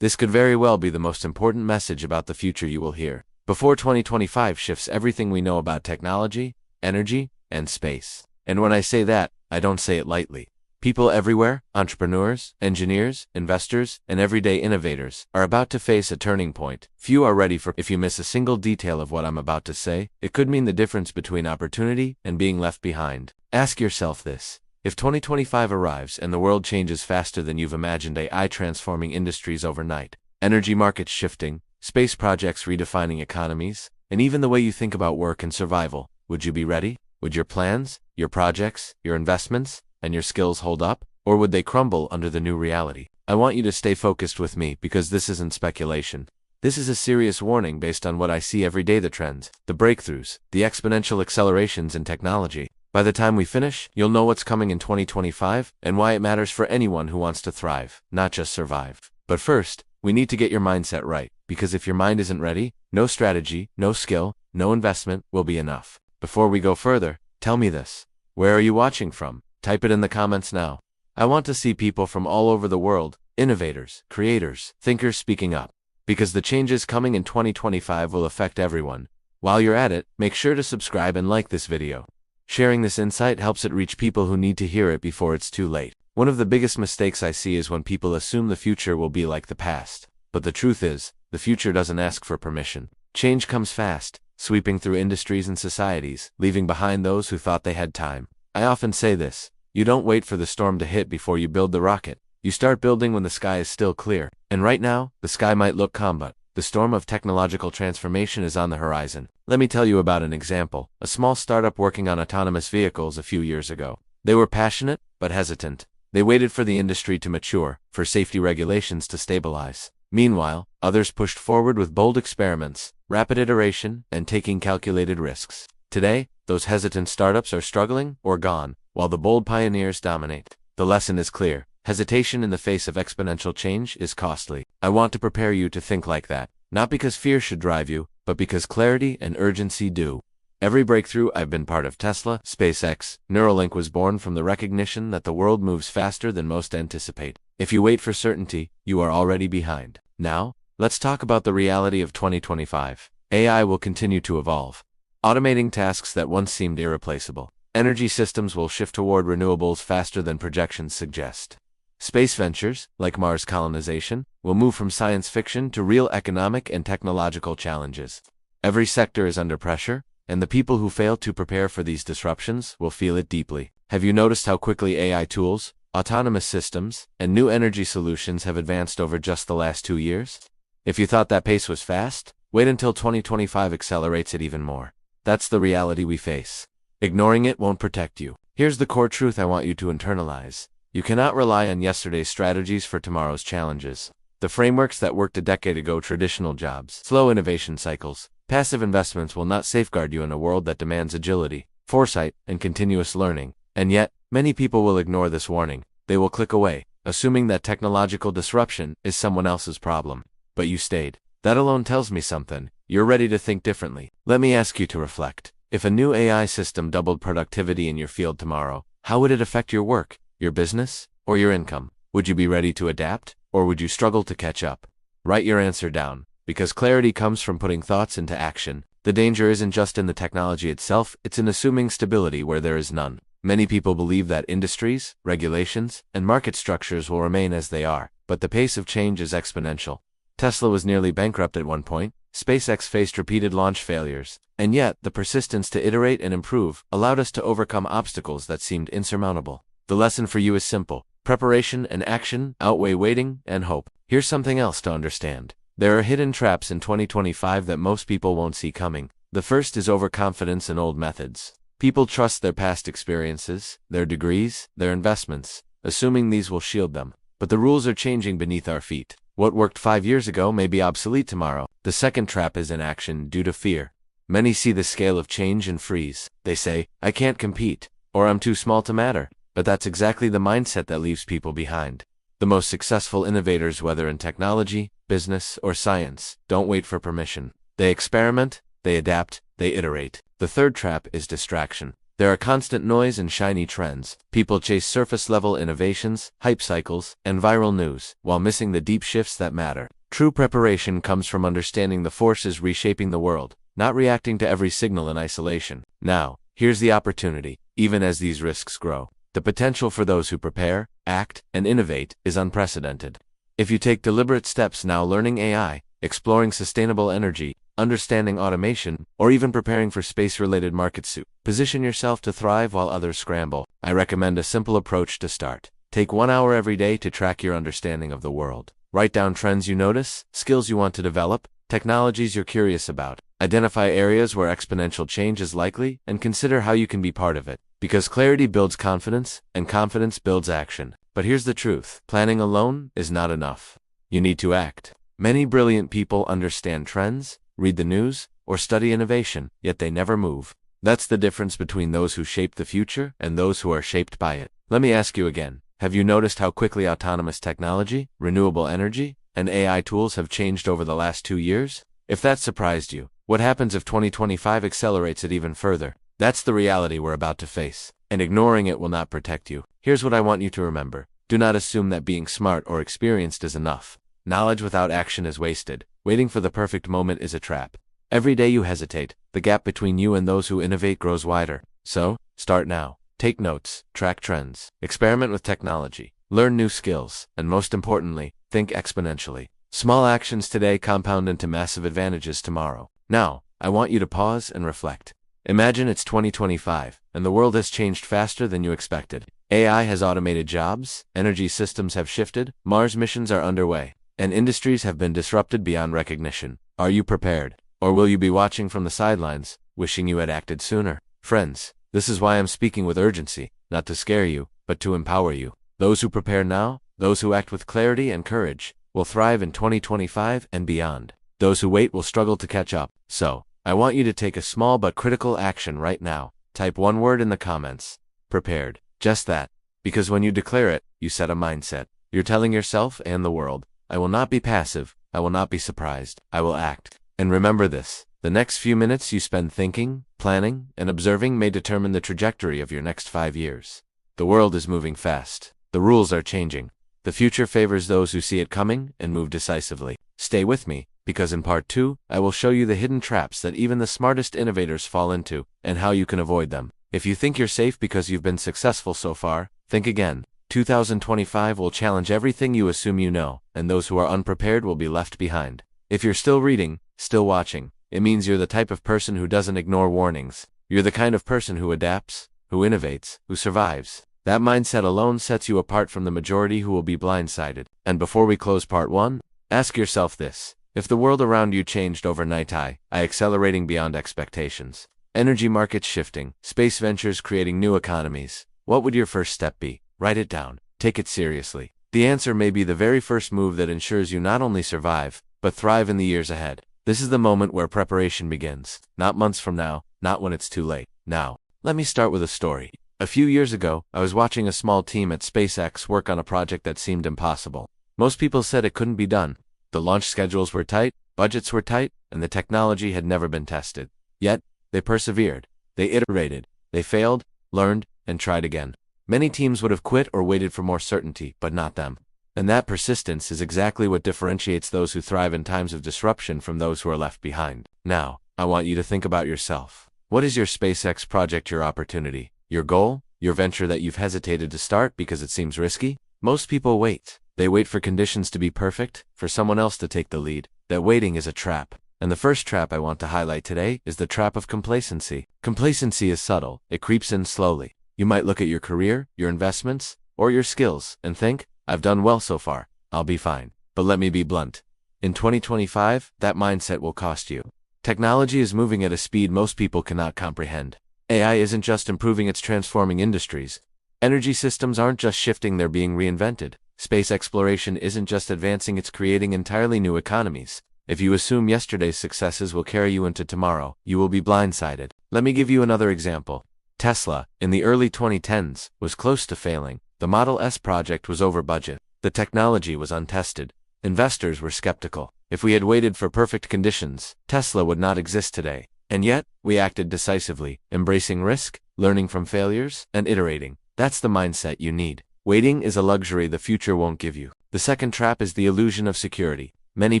This could very well be the most important message about the future you will hear. Before 2025 shifts everything we know about technology, energy, and space. And when I say that, I don't say it lightly. People everywhere, entrepreneurs, engineers, investors, and everyday innovators, are about to face a turning point. Few are ready for. If you miss a single detail of what I'm about to say, it could mean the difference between opportunity and being left behind. Ask yourself this. If 2025 arrives and the world changes faster than you've imagined, AI transforming industries overnight, energy markets shifting, space projects redefining economies, and even the way you think about work and survival, would you be ready? Would your plans, your projects, your investments, and your skills hold up, or would they crumble under the new reality? I want you to stay focused with me because this isn't speculation. This is a serious warning based on what I see every day: the trends, the breakthroughs, the exponential accelerations in technology. By the time we finish, you'll know what's coming in 2025 and why it matters for anyone who wants to thrive, not just survive. But first, we need to get your mindset right, because if your mind isn't ready, no strategy, no skill, no investment will be enough. Before we go further, tell me this. Where are you watching from? Type it in the comments now. I want to see people from all over the world, innovators, creators, thinkers speaking up. Because the changes coming in 2025 will affect everyone. While you're at it, make sure to subscribe and like this video. Sharing this insight helps it reach people who need to hear it before it's too late. One of the biggest mistakes I see is when people assume the future will be like the past. But the truth is, the future doesn't ask for permission. Change comes fast, sweeping through industries and societies, leaving behind those who thought they had time. I often say this. You don't wait for the storm to hit before you build the rocket. You start building when the sky is still clear. And right now, the sky might look calm, but the storm of technological transformation is on the horizon. Let me tell you about an example. A small startup working on autonomous vehicles a few years ago. They were passionate, but hesitant. They waited for the industry to mature, for safety regulations to stabilize. Meanwhile, others pushed forward with bold experiments, rapid iteration, and taking calculated risks. Today, those hesitant startups are struggling or gone, while the bold pioneers dominate. The lesson is clear. Hesitation in the face of exponential change is costly. I want to prepare you to think like that, not because fear should drive you, but because clarity and urgency do. Every breakthrough I've been part of, Tesla, SpaceX, Neuralink, was born from the recognition that the world moves faster than most anticipate. If you wait for certainty, you are already behind. Now, let's talk about the reality of 2025. AI will continue to evolve, automating tasks that once seemed irreplaceable. Energy systems will shift toward renewables faster than projections suggest. Space ventures, like Mars colonization, will move from science fiction to real economic and technological challenges. Every sector is under pressure, and the people who fail to prepare for these disruptions will feel it deeply. Have you noticed how quickly AI tools, autonomous systems, and new energy solutions have advanced over just the last 2 years? If you thought that pace was fast, wait until 2025 accelerates it even more. That's the reality we face. Ignoring it won't protect you. Here's the core truth I want you to internalize. You cannot rely on yesterday's strategies for tomorrow's challenges. The frameworks that worked a decade ago, traditional jobs, slow innovation cycles, passive investments, will not safeguard you in a world that demands agility, foresight, and continuous learning. And yet, many people will ignore this warning. They will click away, assuming that technological disruption is someone else's problem. But you stayed. That alone tells me something. You're ready to think differently. Let me ask you to reflect. If a new AI system doubled productivity in your field tomorrow, how would it affect your work, your business, or your income? Would you be ready to adapt, or would you struggle to catch up? Write your answer down, because clarity comes from putting thoughts into action. The danger isn't just in the technology itself, it's in assuming stability where there is none. Many people believe that industries, regulations, and market structures will remain as they are, but the pace of change is exponential. Tesla was nearly bankrupt at one point, SpaceX faced repeated launch failures, and yet the persistence to iterate and improve allowed us to overcome obstacles that seemed insurmountable. The lesson for you is simple. Preparation and action outweigh waiting and hope. Here's something else to understand. There are hidden traps in 2025 that most people won't see coming. The first is overconfidence in old methods. People trust their past experiences, their degrees, their investments, assuming these will shield them. But the rules are changing beneath our feet. What worked 5 years ago may be obsolete tomorrow. The second trap is inaction due to fear. Many see the scale of change and freeze. They say, I can't compete, or I'm too small to matter. But that's exactly the mindset that leaves people behind. The most successful innovators, whether in technology, business, or science, don't wait for permission. They experiment, they adapt, they iterate. The third trap is distraction. There are constant noise and shiny trends. People chase surface-level innovations, hype cycles, and viral news, while missing the deep shifts that matter. True preparation comes from understanding the forces reshaping the world, not reacting to every signal in isolation. Now, here's the opportunity. Even as these risks grow, the potential for those who prepare, act, and innovate is unprecedented. If you take deliberate steps now, learning AI, exploring sustainable energy, understanding automation, or even preparing for space-related markets, position yourself to thrive while others scramble. I recommend a simple approach to start. Take 1 hour every day to track your understanding of the world. Write down trends you notice, skills you want to develop, technologies you're curious about. Identify areas where exponential change is likely, and consider how you can be part of it. Because clarity builds confidence, and confidence builds action. But here's the truth. Planning alone is not enough. You need to act. Many brilliant people understand trends, read the news, or study innovation, yet they never move. That's the difference between those who shape the future and those who are shaped by it. Let me ask you again. Have you noticed how quickly autonomous technology, renewable energy, and AI tools have changed over the last 2 years? If that surprised you, what happens if 2025 accelerates it even further? That's the reality we're about to face, and ignoring it will not protect you. Here's what I want you to remember. Do not assume that being smart or experienced is enough. Knowledge without action is wasted. Waiting for the perfect moment is a trap. Every day you hesitate, the gap between you and those who innovate grows wider. So, start now. Take notes, track trends, experiment with technology, learn new skills, and most importantly, think exponentially. Small actions today compound into massive advantages tomorrow. Now, I want you to pause and reflect. Imagine it's 2025, and the world has changed faster than you expected. AI has automated jobs, energy systems have shifted, Mars missions are underway, and industries have been disrupted beyond recognition. Are you prepared? Or will you be watching from the sidelines, wishing you had acted sooner? Friends, this is why I'm speaking with urgency, not to scare you, but to empower you. Those who prepare now, those who act with clarity and courage, will thrive in 2025 and beyond. Those who wait will struggle to catch up. So, I want you to take a small but critical action right now. Type one word in the comments. Prepared. Just that. Because when you declare it, you set a mindset. You're telling yourself and the world, I will not be passive, I will not be surprised, I will act. And remember this, the next few minutes you spend thinking, planning, and observing may determine the trajectory of your next 5 years. The world is moving fast. The rules are changing. The future favors those who see it coming and move decisively. Stay with me, because in part 2, I will show you the hidden traps that even the smartest innovators fall into, and how you can avoid them. If you think you're safe because you've been successful so far, think again. 2025 will challenge everything you assume you know, and those who are unprepared will be left behind. If you're still reading, still watching, it means you're the type of person who doesn't ignore warnings. You're the kind of person who adapts, who innovates, who survives. That mindset alone sets you apart from the majority who will be blindsided. And before we close part 1, ask yourself this. If the world around you changed overnight, accelerating beyond expectations, energy markets shifting, space ventures creating new economies, what would your first step be? Write it down. Take it seriously. The answer may be the very first move that ensures you not only survive, but thrive in the years ahead. This is the moment where preparation begins. Not months from now, not when it's too late. Now, let me start with a story. A few years ago, I was watching a small team at SpaceX work on a project that seemed impossible. Most people said it couldn't be done. The launch schedules were tight, budgets were tight, and the technology had never been tested. Yet, they persevered. They iterated. They failed, learned, and tried again. Many teams would have quit or waited for more certainty, but not them. And that persistence is exactly what differentiates those who thrive in times of disruption from those who are left behind. Now, I want you to think about yourself. What is your SpaceX project, your opportunity, your goal, your venture that you've hesitated to start because it seems risky? Most people wait. They wait for conditions to be perfect, for someone else to take the lead. That waiting is a trap. And the first trap I want to highlight today is the trap of complacency. Complacency is subtle. It creeps in slowly. You might look at your career, your investments, or your skills and think, I've done well so far. I'll be fine. But let me be blunt. In 2025, that mindset will cost you. Technology is moving at a speed most people cannot comprehend. AI isn't just improving, it's transforming industries. Energy systems aren't just shifting, they're being reinvented. Space exploration isn't just advancing, it's creating entirely new economies. If you assume yesterday's successes will carry you into tomorrow, you will be blindsided. Let me give you another example. Tesla, in the early 2010s, was close to failing. The Model S project was over budget. The technology was untested. Investors were skeptical. If we had waited for perfect conditions, Tesla would not exist today. And yet, we acted decisively, embracing risk, learning from failures, and iterating. That's the mindset you need. Waiting is a luxury the future won't give you. The second trap is the illusion of security. Many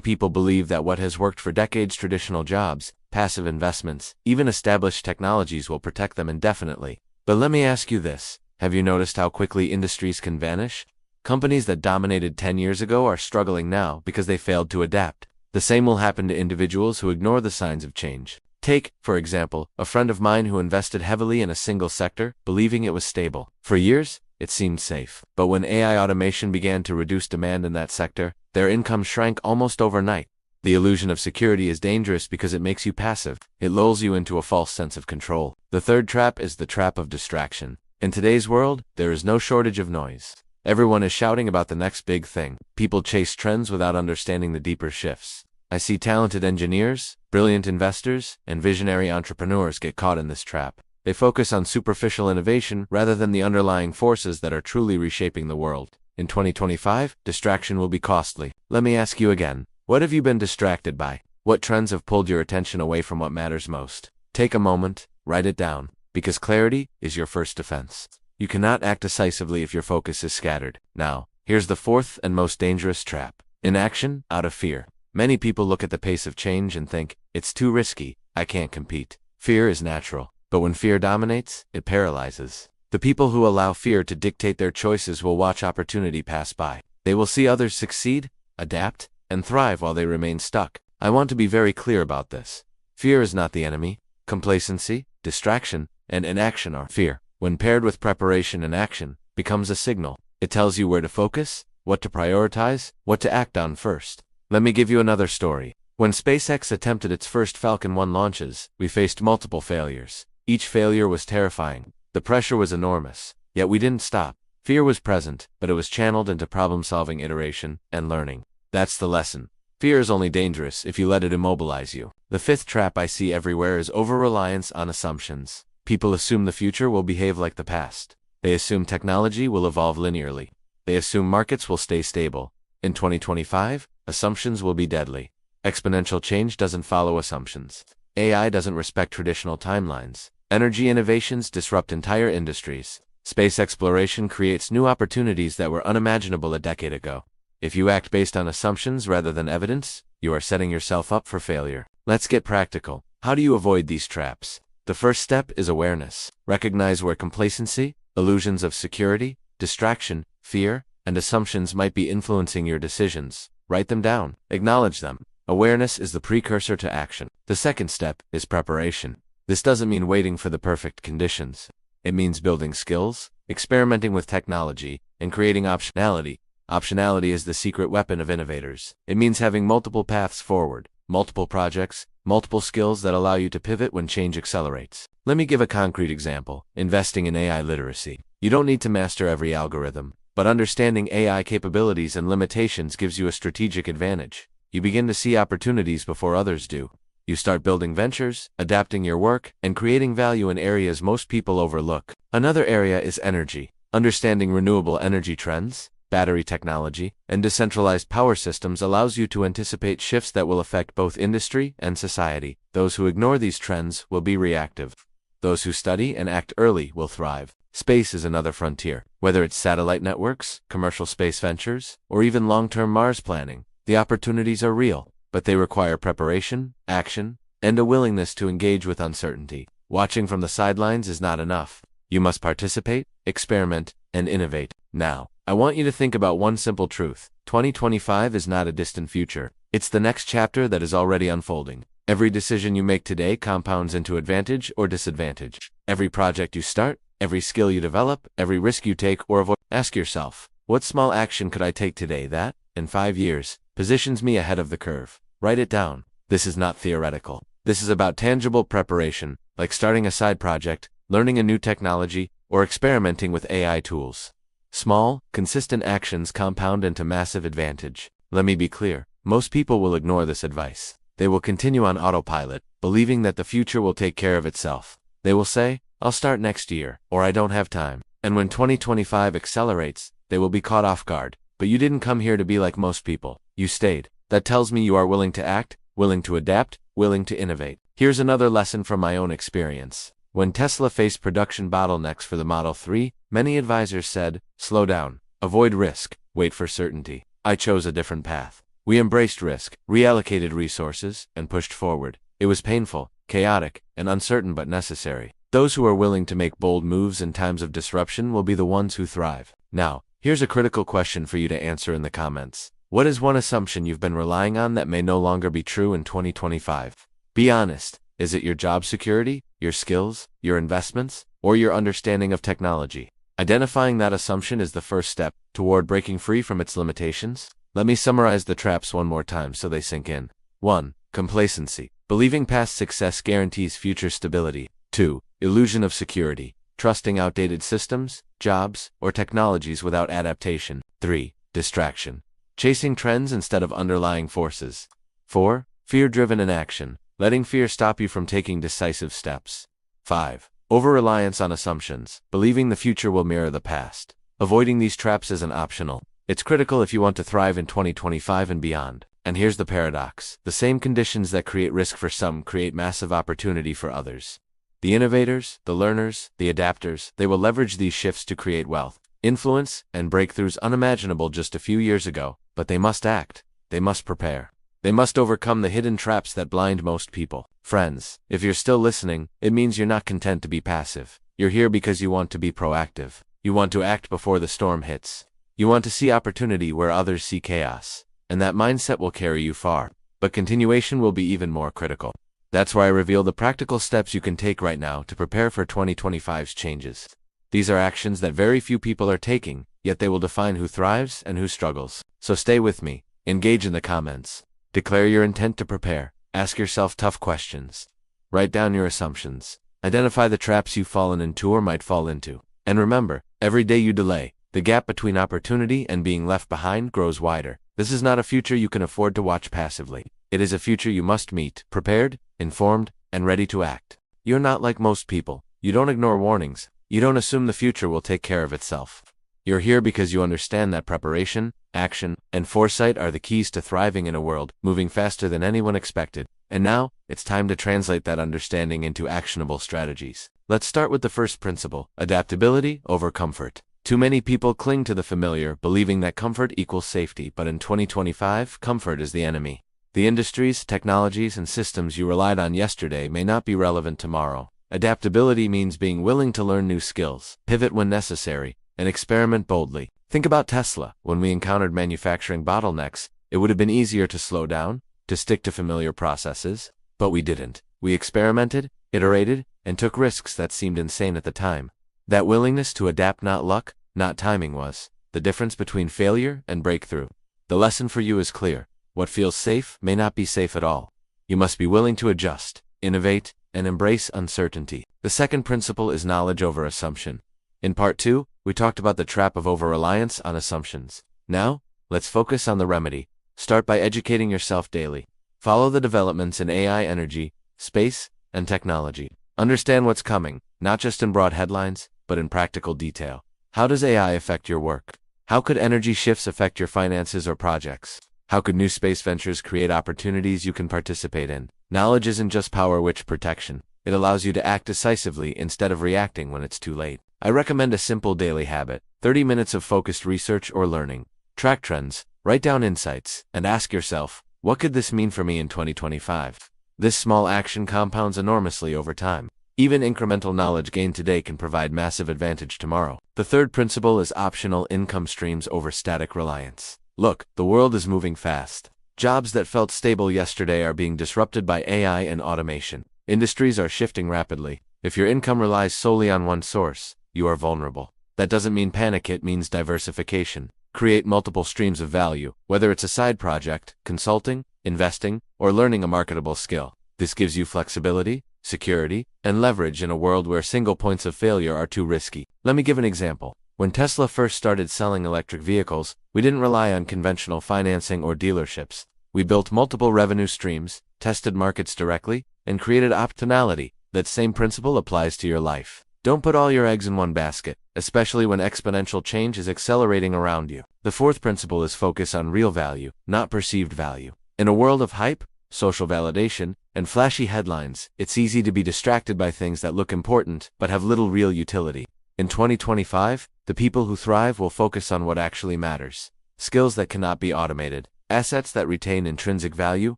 people believe that what has worked for decades, traditional jobs, passive investments, even established technologies will protect them indefinitely. But let me ask you this. Have you noticed how quickly industries can vanish? Companies that dominated 10 years ago are struggling now because they failed to adapt. The same will happen to individuals who ignore the signs of change. Take, for example, a friend of mine who invested heavily in a single sector, believing it was stable. For years, it seemed safe. But when AI automation began to reduce demand in that sector, their income shrank almost overnight. The illusion of security is dangerous because it makes you passive. It lulls you into a false sense of control. The third trap is the trap of distraction. In today's world, there is no shortage of noise. Everyone is shouting about the next big thing. People chase trends without understanding the deeper shifts. I see talented engineers, brilliant investors, and visionary entrepreneurs get caught in this trap. They focus on superficial innovation rather than the underlying forces that are truly reshaping the world. In 2025, distraction will be costly. Let me ask you again, what have you been distracted by? What trends have pulled your attention away from what matters most? Take a moment, write it down, because clarity is your first defense. You cannot act decisively if your focus is scattered. Now, here's the fourth and most dangerous trap. Inaction out of fear. Many people look at the pace of change and think, it's too risky, I can't compete. Fear is natural, but when fear dominates, it paralyzes. The people who allow fear to dictate their choices will watch opportunity pass by. They will see others succeed, adapt, and thrive while they remain stuck. I want to be very clear about this. Fear is not the enemy. Complacency, distraction, and inaction are. Fear, when paired with preparation and action, becomes a signal. It tells you where to focus, what to prioritize, what to act on first. Let me give you another story. When SpaceX attempted its first Falcon 1 launches, we faced multiple failures. Each failure was terrifying. The pressure was enormous. Yet we didn't stop. Fear was present, but it was channeled into problem-solving, iteration, and learning. That's the lesson. Fear is only dangerous if you let it immobilize you. The fifth trap I see everywhere is over-reliance on assumptions. People assume the future will behave like the past. They assume technology will evolve linearly. They assume markets will stay stable. In 2025, assumptions will be deadly. Exponential change doesn't follow assumptions. AI doesn't respect traditional timelines. Energy innovations disrupt entire industries. Space exploration creates new opportunities that were unimaginable a decade ago. If you act based on assumptions rather than evidence, you are setting yourself up for failure. Let's get practical. How do you avoid these traps? The first step is awareness. Recognize where complacency, illusions of security, distraction, fear, and assumptions might be influencing your decisions. Write them down. Acknowledge them. Awareness is the precursor to action. The second step is preparation. This doesn't mean waiting for the perfect conditions. It means building skills, experimenting with technology, and creating optionality. Optionality is the secret weapon of innovators. It means having multiple paths forward, multiple projects, multiple skills that allow you to pivot when change accelerates. Let me give a concrete example. Investing in AI literacy. You don't need to master every algorithm, but understanding AI capabilities and limitations gives you a strategic advantage. You begin to see opportunities before others do. You start building ventures, adapting your work, and creating value in areas most people overlook. Another area is energy. Understanding renewable energy trends, battery technology, and decentralized power systems allows you to anticipate shifts that will affect both industry and society. Those who ignore these trends will be reactive. Those who study and act early will thrive. Space is another frontier. Whether it's satellite networks, commercial space ventures, or even long-term Mars planning, the opportunities are real, but they require preparation, action, and a willingness to engage with uncertainty. Watching from the sidelines is not enough. You must participate, experiment, and innovate. Now, I want you to think about one simple truth. 2025 is not a distant future. It's the next chapter that is already unfolding. Every decision you make today compounds into advantage or disadvantage. Every project you start, every skill you develop, every risk you take or avoid. Ask yourself, what small action could I take today that, in 5 years, positions me ahead of the curve? Write it down. This is not theoretical. This is about tangible preparation, like starting a side project, learning a new technology, or experimenting with AI tools. Small, consistent actions compound into massive advantage. Let me be clear. Most people will ignore this advice. They will continue on autopilot, believing that the future will take care of itself. They will say, I'll start next year, or I don't have time. And when 2025 accelerates, they will be caught off guard. But you didn't come here to be like most people. You stayed. That tells me you are willing to act, willing to adapt, willing to innovate. Here's another lesson from my own experience. When Tesla faced production bottlenecks for the Model 3, many advisors said, slow down, avoid risk, wait for certainty. I chose a different path. We embraced risk, reallocated resources, and pushed forward. It was painful, chaotic, and uncertain but necessary. Those who are willing to make bold moves in times of disruption will be the ones who thrive. Now, here's a critical question for you to answer in the comments. What is one assumption you've been relying on that may no longer be true in 2025? Be honest. Is it your job security, your skills, your investments, or your understanding of technology? Identifying that assumption is the first step toward breaking free from its limitations. Let me summarize the traps one more time so they sink in. 1. Complacency. Believing past success guarantees future stability. 2. Illusion of security. Trusting outdated systems, jobs, or technologies without adaptation. 3. Distraction. Chasing trends instead of underlying forces. 4. Fear-driven inaction. Letting fear stop you from taking decisive steps. 5. Over-reliance on assumptions. Believing the future will mirror the past. Avoiding these traps isn't optional. It's critical if you want to thrive in 2025 and beyond. And here's the paradox. The same conditions that create risk for some create massive opportunity for others. The innovators, the learners, the adapters, they will leverage these shifts to create wealth, influence, and breakthroughs unimaginable just a few years ago. But they must act. They must prepare. They must overcome the hidden traps that blind most people. Friends, if you're still listening, it means you're not content to be passive. You're here because you want to be proactive. You want to act before the storm hits. You want to see opportunity where others see chaos. And that mindset will carry you far. But continuation will be even more critical. That's why I reveal the practical steps you can take right now to prepare for 2025's changes. These are actions that very few people are taking, yet they will define who thrives and who struggles. So stay with me. Engage in the comments. Declare your intent to prepare. Ask yourself tough questions. Write down your assumptions. Identify the traps you've fallen into or might fall into. And remember, every day you delay, the gap between opportunity and being left behind grows wider. This is not a future you can afford to watch passively. It is a future you must meet, prepared, informed, and ready to act. You're not like most people. You don't ignore warnings. You don't assume the future will take care of itself. You're here because you understand that preparation, action, and foresight are the keys to thriving in a world moving faster than anyone expected. And now, it's time to translate that understanding into actionable strategies. Let's start with the first principle: adaptability over comfort. Too many people cling to the familiar, believing that comfort equals safety, but in 2025, comfort is the enemy. The industries, technologies, and systems you relied on yesterday may not be relevant tomorrow. Adaptability means being willing to learn new skills, pivot when necessary, and experiment boldly. Think about Tesla. When we encountered manufacturing bottlenecks, it would have been easier to slow down, to stick to familiar processes, but we didn't. We experimented, iterated, and took risks that seemed insane at the time. That willingness to adapt, not luck, not timing, was the difference between failure and breakthrough. The lesson for you is clear. What feels safe may not be safe at all. You must be willing to adjust, innovate, and embrace uncertainty. The second principle is knowledge over assumption. In part 2, we talked about the trap of over-reliance on assumptions. Now, let's focus on the remedy. Start by educating yourself daily. Follow the developments in AI, energy, space, and technology. Understand what's coming, not just in broad headlines, but in practical detail. How does AI affect your work? How could energy shifts affect your finances or projects? How could new space ventures create opportunities you can participate in? Knowledge isn't just power which protection. It allows you to act decisively instead of reacting when it's too late. I recommend a simple daily habit: 30 minutes of focused research or learning. Track trends, write down insights, and ask yourself, what could this mean for me in 2025? This small action compounds enormously over time. Even incremental knowledge gained today can provide massive advantage tomorrow. The third principle is optional income streams over static reliance. Look, the world is moving fast. Jobs that felt stable yesterday are being disrupted by AI and automation. Industries are shifting rapidly. If your income relies solely on one source, you are vulnerable. That doesn't mean panic, it means diversification. Create multiple streams of value, whether it's a side project, consulting, investing, or learning a marketable skill. This gives you flexibility, security, and leverage in a world where single points of failure are too risky. Let me give an example. When Tesla first started selling electric vehicles, we didn't rely on conventional financing or dealerships. We built multiple revenue streams, tested markets directly, and created optionality. That same principle applies to your life. Don't put all your eggs in one basket, especially when exponential change is accelerating around you. The fourth principle is focus on real value, not perceived value. In a world of hype, social validation, and flashy headlines, it's easy to be distracted by things that look important but have little real utility. In 2025, the people who thrive will focus on what actually matters: skills that cannot be automated, assets that retain intrinsic value,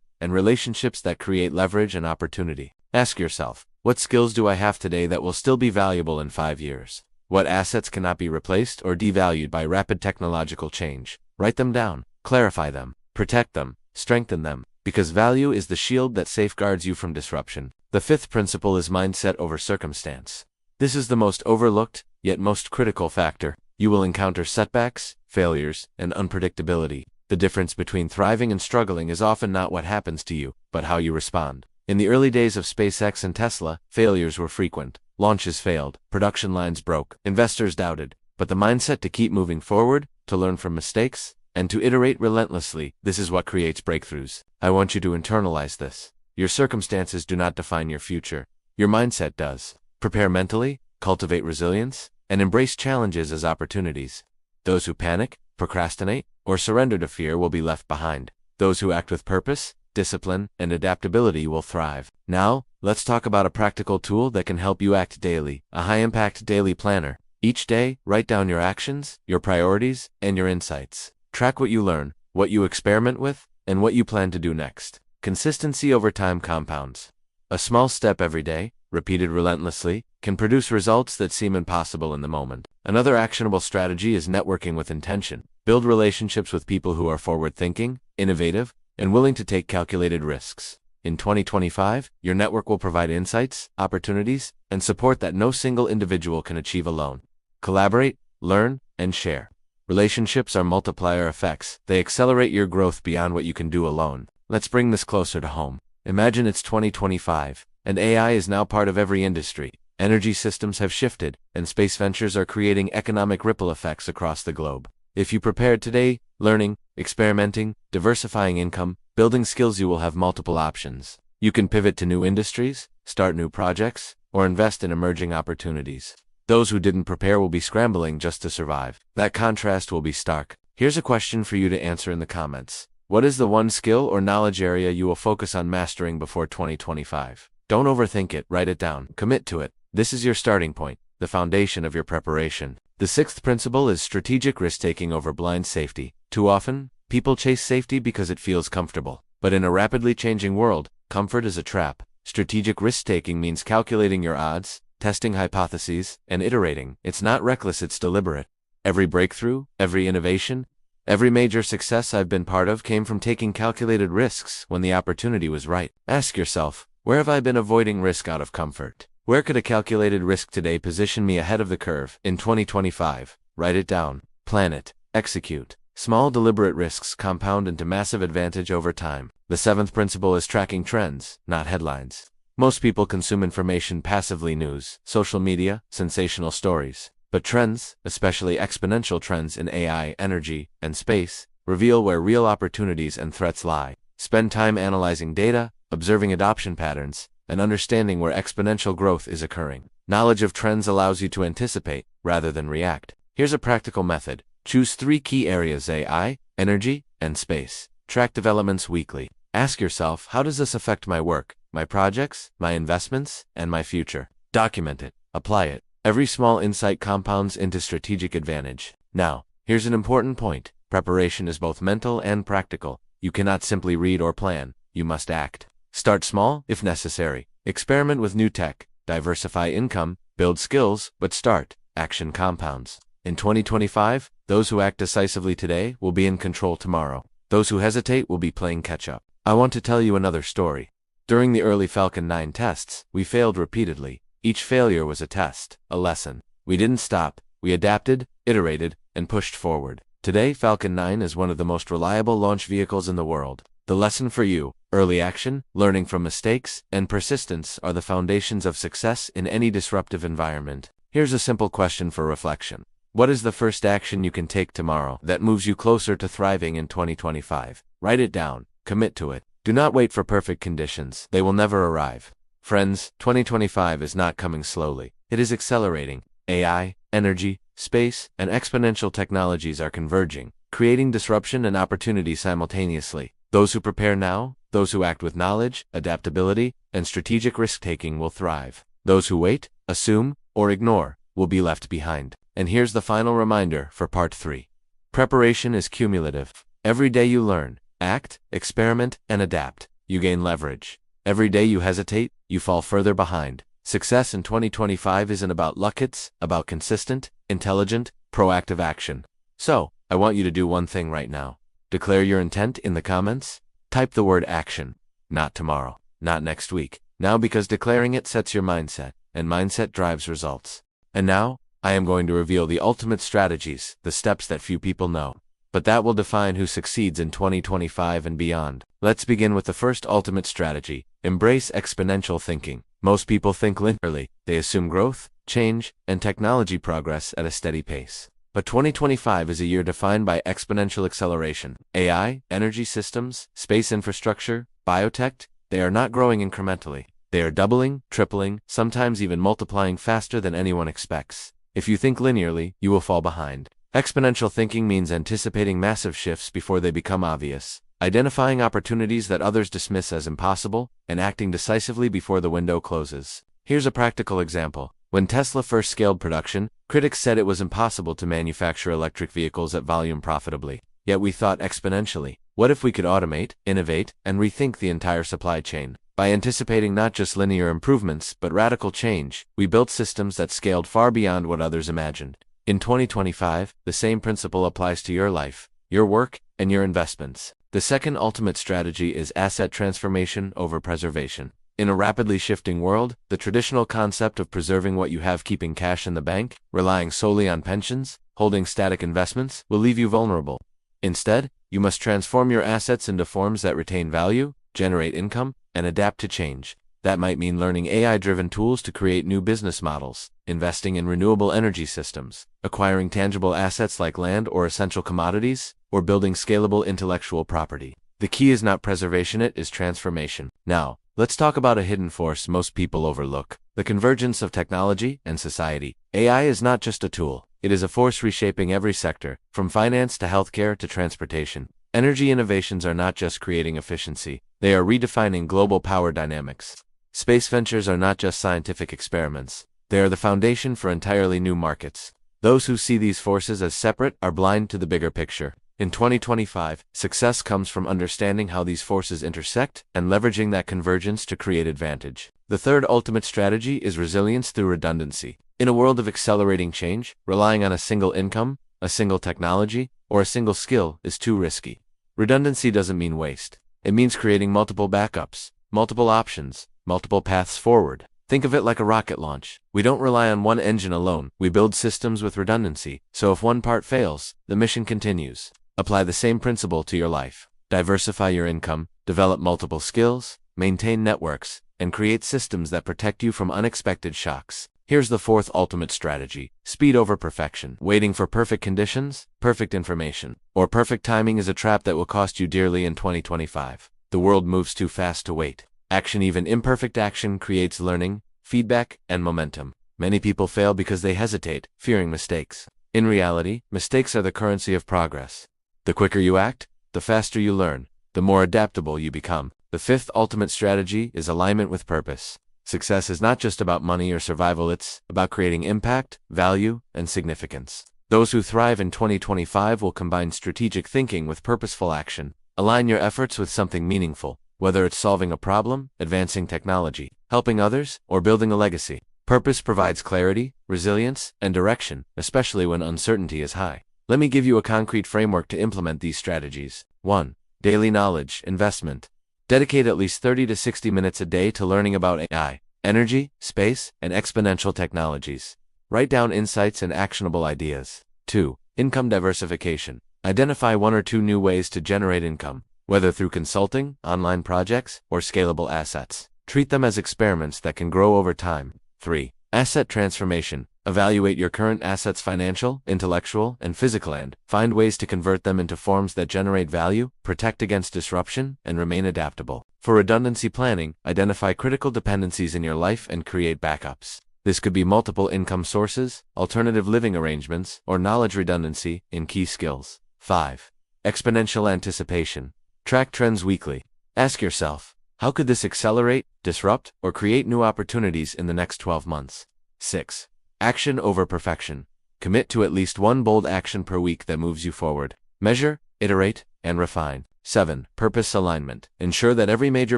and relationships that create leverage and opportunity. Ask yourself, what skills do I have today that will still be valuable in 5 years? What assets cannot be replaced or devalued by rapid technological change? Write them down, clarify them, protect them, strengthen them, because value is the shield that safeguards you from disruption. The fifth principle is mindset over circumstance. This is the most overlooked, yet most critical factor. You will encounter setbacks, failures, and unpredictability. The difference between thriving and struggling is often not what happens to you, but how you respond. In the early days of SpaceX and Tesla, failures were frequent. Launches failed, production lines broke, investors doubted. But the mindset to keep moving forward, to learn from mistakes, and to iterate relentlessly, this is what creates breakthroughs. I want you to internalize this. Your circumstances do not define your future. Your mindset does. Prepare mentally, cultivate resilience, and embrace challenges as opportunities. Those who panic, procrastinate, or surrender to fear will be left behind. Those who act with purpose, discipline, and adaptability will thrive. Now, let's talk about a practical tool that can help you act daily: a high-impact daily planner. Each day, write down your actions, your priorities, and your insights. Track what you learn, what you experiment with, and what you plan to do next. Consistency over time compounds. A small step every day, repeated relentlessly, can produce results that seem impossible in the moment. Another actionable strategy is networking with intention. Build relationships with people who are forward-thinking, innovative, and willing to take calculated risks. In 2025, your network will provide insights, opportunities, and support that no single individual can achieve alone. Collaborate, learn, and share. Relationships are multiplier effects. They accelerate your growth beyond what you can do alone. Let's bring this closer to home. Imagine it's 2025, and AI is now part of every industry. Energy systems have shifted, and space ventures are creating economic ripple effects across the globe. If you prepared today, learning, experimenting, diversifying income, building skills, you will have multiple options. You can pivot to new industries, start new projects, or invest in emerging opportunities. Those who didn't prepare will be scrambling just to survive. That contrast will be stark. Here's a question for you to answer in the comments. What is the one skill or knowledge area you will focus on mastering before 2025? Don't overthink it, write it down, commit to it. This is your starting point, the foundation of your preparation. The sixth principle is strategic risk-taking over blind safety. Too often, people chase safety because it feels comfortable. But in a rapidly changing world, comfort is a trap. Strategic risk-taking means calculating your odds, testing hypotheses, and iterating. It's not reckless, it's deliberate. Every breakthrough, every innovation, every major success I've been part of came from taking calculated risks when the opportunity was right. Ask yourself, where have I been avoiding risk out of comfort? Where could a calculated risk today position me ahead of the curve in 2025? Write it down, plan it, execute. Small deliberate risks compound into massive advantage over time. The seventh principle is tracking trends, not headlines. Most people consume information passively: news, social media, sensational stories. But trends, especially exponential trends in AI, energy, and space, reveal where real opportunities and threats lie. Spend time analyzing data, observing adoption patterns, and understanding where exponential growth is occurring. Knowledge of trends allows you to anticipate, rather than react. Here's a practical method. Choose 3 key areas: AI, energy, and space. Track developments weekly. Ask yourself, how does this affect my work, my projects, my investments, and my future? Document it. Apply it. Every small insight compounds into strategic advantage. Now, here's an important point. Preparation is both mental and practical. You cannot simply read or plan. You must act. Start small, if necessary. Experiment with new tech. Diversify income. Build skills, but start. Action compounds. In 2025, those who act decisively today will be in control tomorrow. Those who hesitate will be playing catch-up. I want to tell you another story. During the early Falcon 9 tests, we failed repeatedly. Each failure was a test, a lesson. We didn't stop. We adapted, iterated, and pushed forward. Today, Falcon 9 is one of the most reliable launch vehicles in the world. The lesson for you: early action, learning from mistakes, and persistence are the foundations of success in any disruptive environment. Here's a simple question for reflection. What is the first action you can take tomorrow that moves you closer to thriving in 2025? Write it down. Commit to it. Do not wait for perfect conditions. They will never arrive. Friends, 2025 is not coming slowly. It is accelerating. AI, energy, space, and exponential technologies are converging, creating disruption and opportunity simultaneously. Those who prepare now, Those who act with knowledge, adaptability, and strategic risk-taking will thrive. Those who wait, assume, or ignore will be left behind. And here's the final reminder for part 3. Preparation is cumulative. Every day you learn, act, experiment, and adapt, you gain leverage. Every day you hesitate, you fall further behind. Success in 2025 isn't about luck, it's about consistent, intelligent, proactive action. So, I want you to do one thing right now. Declare your intent in the comments. Type the word action. Not tomorrow, not next week. Now, because declaring it sets your mindset, and mindset drives results. And now, I am going to reveal the ultimate strategies, the steps that few people know. But that will define who succeeds in 2025 and beyond. Let's begin with the first ultimate strategy. Embrace exponential thinking. Most people think linearly. They assume growth, change, and technology progress at a steady pace. But 2025 is a year defined by exponential acceleration. AI, energy systems, space infrastructure, biotech, they are not growing incrementally. They are doubling, tripling, sometimes even multiplying faster than anyone expects. If you think linearly, you will fall behind. Exponential thinking means anticipating massive shifts before they become obvious, identifying opportunities that others dismiss as impossible, and acting decisively before the window closes. Here's a practical example. When Tesla first scaled production, critics said it was impossible to manufacture electric vehicles at volume profitably. Yet we thought exponentially. What if we could automate, innovate, and rethink the entire supply chain? By anticipating not just linear improvements, but radical change, we built systems that scaled far beyond what others imagined. In 2025, the same principle applies to your life, your work, and your investments. The second ultimate strategy is asset transformation over preservation. In a rapidly shifting world, the traditional concept of preserving what you have, keeping cash in the bank, relying solely on pensions, holding static investments, will leave you vulnerable. Instead, you must transform your assets into forms that retain value, generate income, and adapt to change. That might mean learning AI-driven tools to create new business models, investing in renewable energy systems, acquiring tangible assets like land or essential commodities, or building scalable intellectual property. The key is not preservation, it is transformation. Now, let's talk about a hidden force most people overlook: the convergence of technology and society. AI is not just a tool, it is a force reshaping every sector, from finance to healthcare to transportation. Energy innovations are not just creating efficiency, they are redefining global power dynamics. Space ventures are not just scientific experiments, they are the foundation for entirely new markets. Those who see these forces as separate are blind to the bigger picture. In 2025, success comes from understanding how these forces intersect and leveraging that convergence to create advantage. The third ultimate strategy is resilience through redundancy. In a world of accelerating change, relying on a single income, a single technology, or a single skill is too risky. Redundancy doesn't mean waste. It means creating multiple backups, multiple options, multiple paths forward. Think of it like a rocket launch. We don't rely on one engine alone. We build systems with redundancy, so if one part fails, the mission continues. Apply the same principle to your life. Diversify your income, develop multiple skills, maintain networks, and create systems that protect you from unexpected shocks. Here's the fourth ultimate strategy: speed over perfection. Waiting for perfect conditions, perfect information, or perfect timing is a trap that will cost you dearly in 2025. The world moves too fast to wait. Action, even imperfect action, creates learning, feedback, and momentum. Many people fail because they hesitate, fearing mistakes. In reality, mistakes are the currency of progress. The quicker you act, the faster you learn, the more adaptable you become. The fifth ultimate strategy is alignment with purpose. Success is not just about money or survival, it's about creating impact, value, and significance. Those who thrive in 2025 will combine strategic thinking with purposeful action. Align your efforts with something meaningful, whether it's solving a problem, advancing technology, helping others, or building a legacy. Purpose provides clarity, resilience, and direction, especially when uncertainty is high. Let me give you a concrete framework to implement these strategies. 1. Daily knowledge investment. Dedicate at least 30 to 60 minutes a day to learning about AI, energy, space, and exponential technologies. Write down insights and actionable ideas. 2. Income diversification. Identify one or two new ways to generate income, whether through consulting, online projects, or scalable assets. Treat them as experiments that can grow over time. 3. Asset transformation. Evaluate your current assets' financial, intellectual, and physical and find ways to convert them into forms that generate value, protect against disruption, and remain adaptable. For redundancy planning, identify critical dependencies in your life and create backups. This could be multiple income sources, alternative living arrangements, or knowledge redundancy in key skills. 5. Exponential anticipation. Track trends weekly. Ask yourself, how could this accelerate, disrupt, or create new opportunities in the next 12 months? 6. Action over perfection. Commit to at least one bold action per week that moves you forward. Measure, iterate, and refine. 7. Purpose alignment. Ensure that every major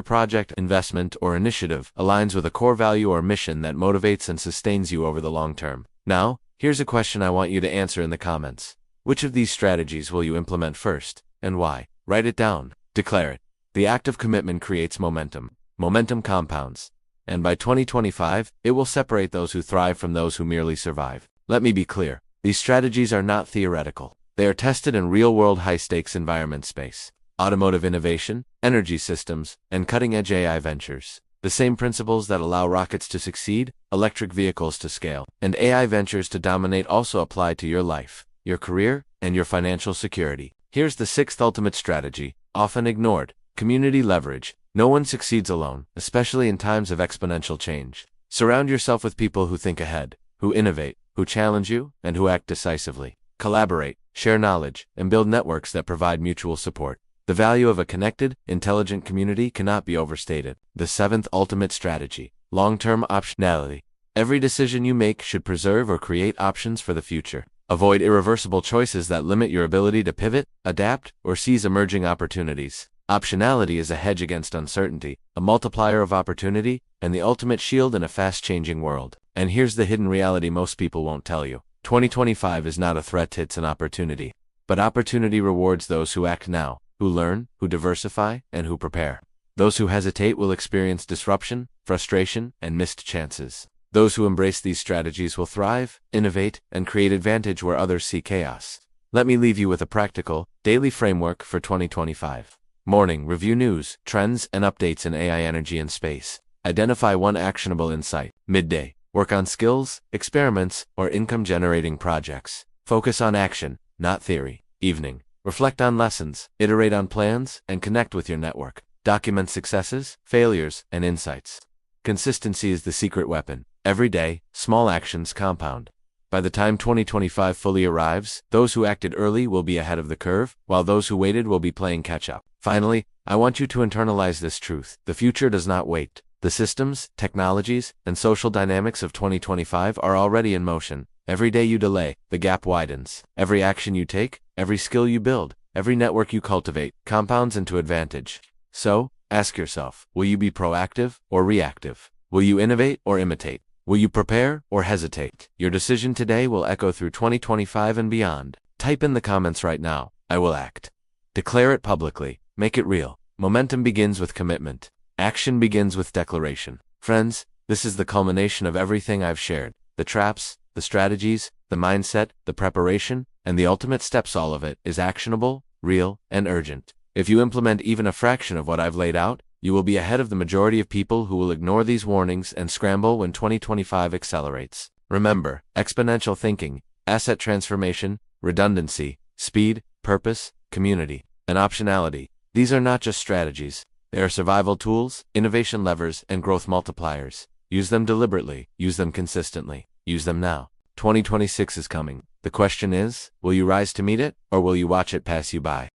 project, investment, or initiative aligns with a core value or mission that motivates and sustains you over the long term. Now, here's a question I want you to answer in the comments. Which of these strategies will you implement first, and why? Write it down. Declare it. The act of commitment creates momentum. Momentum compounds. And by 2025, it will separate those who thrive from those who merely survive. Let me be clear. These strategies are not theoretical. They are tested in real-world high-stakes environment space. Automotive innovation, energy systems, and cutting-edge AI ventures. The same principles that allow rockets to succeed, electric vehicles to scale, and AI ventures to dominate also apply to your life, your career, and your financial security. Here's the 6th ultimate strategy, often ignored: community leverage. No one succeeds alone, especially in times of exponential change. Surround yourself with people who think ahead, who innovate, who challenge you, and who act decisively. Collaborate, share knowledge, and build networks that provide mutual support. The value of a connected, intelligent community cannot be overstated. The 7th ultimate strategy, long-term optionality. Every decision you make should preserve or create options for the future. Avoid irreversible choices that limit your ability to pivot, adapt, or seize emerging opportunities. Optionality is a hedge against uncertainty, a multiplier of opportunity, and the ultimate shield in a fast-changing world. And here's the hidden reality most people won't tell you. 2025 is not a threat, it's an opportunity. But opportunity rewards those who act now, who learn, who diversify, and who prepare. Those who hesitate will experience disruption, frustration, and missed chances. Those who embrace these strategies will thrive, innovate, and create advantage where others see chaos. Let me leave you with a practical, daily framework for 2025. Morning, review news, trends, and updates in AI, energy, and space. Identify one actionable insight. Midday, work on skills, experiments, or income-generating projects. Focus on action, not theory. Evening, reflect on lessons, iterate on plans, and connect with your network. Document successes, failures, and insights. Consistency is the secret weapon. Every day, small actions compound. By the time 2025 fully arrives, those who acted early will be ahead of the curve, while those who waited will be playing catch-up. Finally, I want you to internalize this truth. The future does not wait. The systems, technologies, and social dynamics of 2025 are already in motion. Every day you delay, the gap widens. Every action you take, every skill you build, every network you cultivate, compounds into advantage. So, ask yourself, will you be proactive or reactive? Will you innovate or imitate? Will you prepare or hesitate? Your decision today will echo through 2025 and beyond. Type in the comments right now, I will act. Declare it publicly. Make it real. Momentum begins with commitment. Action begins with declaration. Friends, this is the culmination of everything I've shared. The traps, the strategies, the mindset, the preparation, and the ultimate steps. All of it is actionable, real, and urgent. If you implement even a fraction of what I've laid out, you will be ahead of the majority of people who will ignore these warnings and scramble when 2025 accelerates. Remember, exponential thinking, asset transformation, redundancy, speed, purpose, community, and optionality. These are not just strategies. They are survival tools, innovation levers, and growth multipliers. Use them deliberately. Use them consistently. Use them now. 2026 is coming. The question is, will you rise to meet it, or will you watch it pass you by?